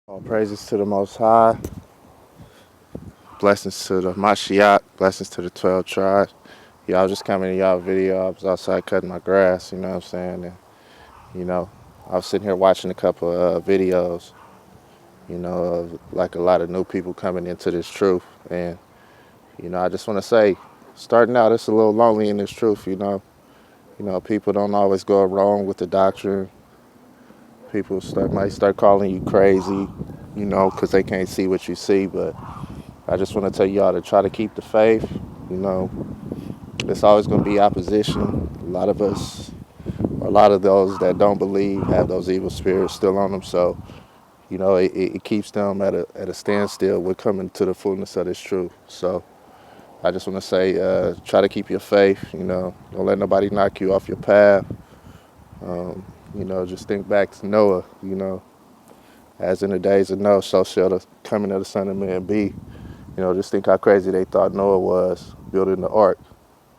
All praises to the Most High. Blessings to the Mashiach. Blessings to the 12 tribes. Y'all just coming to y'all video. I was outside cutting my grass, you know what I'm saying? And, you know, I was sitting here watching a couple of videos, of like a lot of new people coming into this truth. And, I just want to say, starting out, it's a little lonely in this truth, people don't always go wrong with the doctrine. People might start calling you crazy, because they can't see what you see. But I just want to tell y'all to try to keep the faith. You know, There's always going to be opposition. A lot of us, or a lot of those that don't believe, have those evil spirits still on them. So, it keeps them at a standstill with coming to the fullness of this truth. So, I just want to say, try to keep your faith. Don't let nobody knock you off your path. Just think back to Noah. As in the days of Noah, so shall the coming of the Son of Man be. Just think how crazy they thought Noah was building the ark.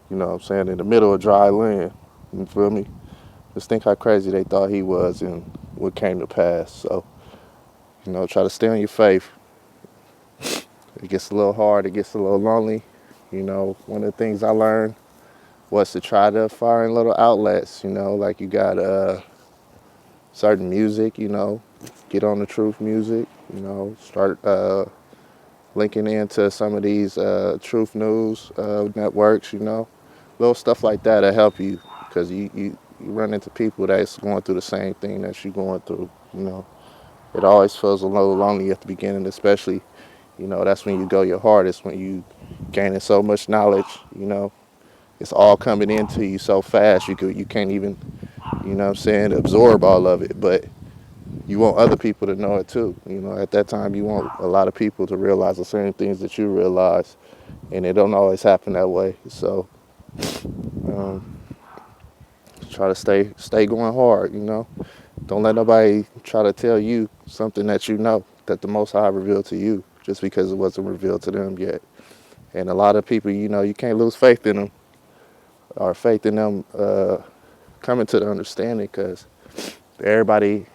In the middle of dry land. You feel me? Just think how crazy they thought he was and what came to pass. So, try to stay on your faith. It gets a little hard, it gets a little lonely. One of the things I learned was to try to find little outlets, like you got certain music, get on the truth music, start linking into some of these truth news networks, little stuff like that help you because you run into people that's going through the same thing that you're going through. It always feels a little lonely at the beginning, especially, that's when you go your hardest, when you gaining so much knowledge, it's all coming into you so fast you can't even, absorb all of it. But you want other people to know it too. At that time you want a lot of people to realize the same things that you realize, and it don't always happen that way. So um, try to stay going hard. Don't let nobody try to tell you something that that the Most High revealed to you just because it wasn't revealed to them yet. And a lot of people, you can't lose faith in them or faith in them coming to the understanding, because everybody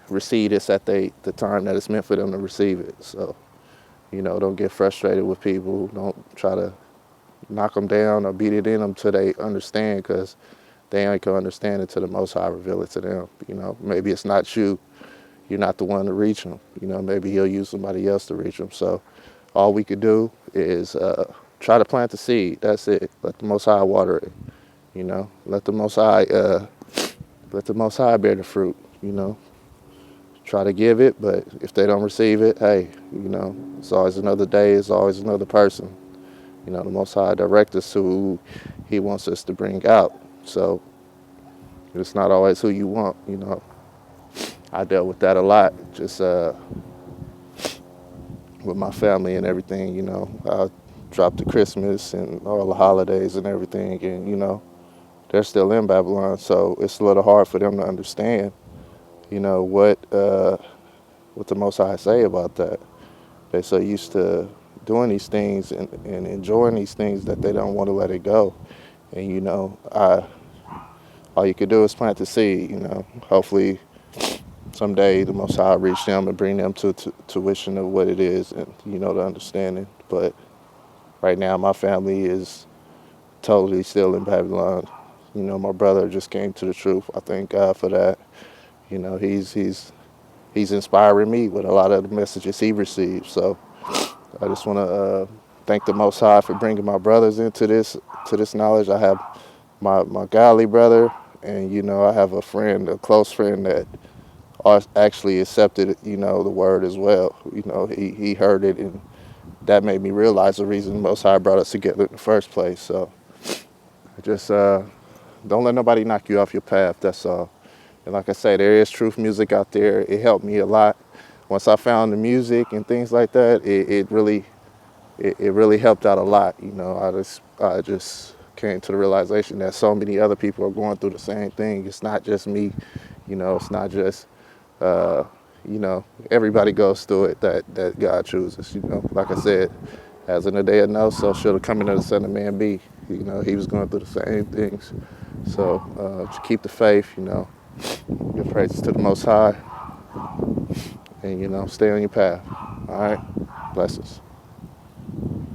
receive this at the time that it's meant for them to receive it. So, don't get frustrated with people. Don't try to knock them down or beat it in them till they understand, because they ain't gonna understand it till the Most High reveal it to them. Maybe it's not you. You're not the one to reach them. Maybe he'll use somebody else to reach them. So all we could do is try to plant the seed. That's it. Let the Most High water it. Let the Most High bear the fruit. Try to give it, but if they don't receive it, hey, it's always another day. It's always another person. The Most High direct us to who He wants us to bring out. So it's not always who you want. I dealt with that a lot, just with my family and everything. I dropped the Christmas and all the holidays and everything, and they're still in Babylon, so it's a little hard for them to understand, what the Most High say about that. They're so used to doing these things and enjoying these things that they don't want to let it go. And all you could do is plant the seed. Hopefully someday the Most High reach them and bring them to tuition of what it is, and the understanding. But right now my family is totally still in Babylon. My brother just came to the truth. I thank God for that. He's inspiring me with a lot of the messages he receives. So I just want to thank the Most High for bringing my brothers into this knowledge. I have my godly brother, and I have a close friend that actually accepted the word as well. He heard it, and that made me realize the reason the Most High brought us together in the first place. So just don't let nobody knock you off your path. That's all. And like I say, there is truth music out there. It helped me a lot. Once I found the music and things like that, it really helped out a lot. I just came to the realization that so many other people are going through the same thing. It's not just me. It's not just everybody goes through it that God chooses. Like I said, as in the day of Noah, so shall the coming of the Son of Man be. He was going through the same things. So to keep the faith. Give praises to the Most High, and, you know, stay on your path. All right? Blessings.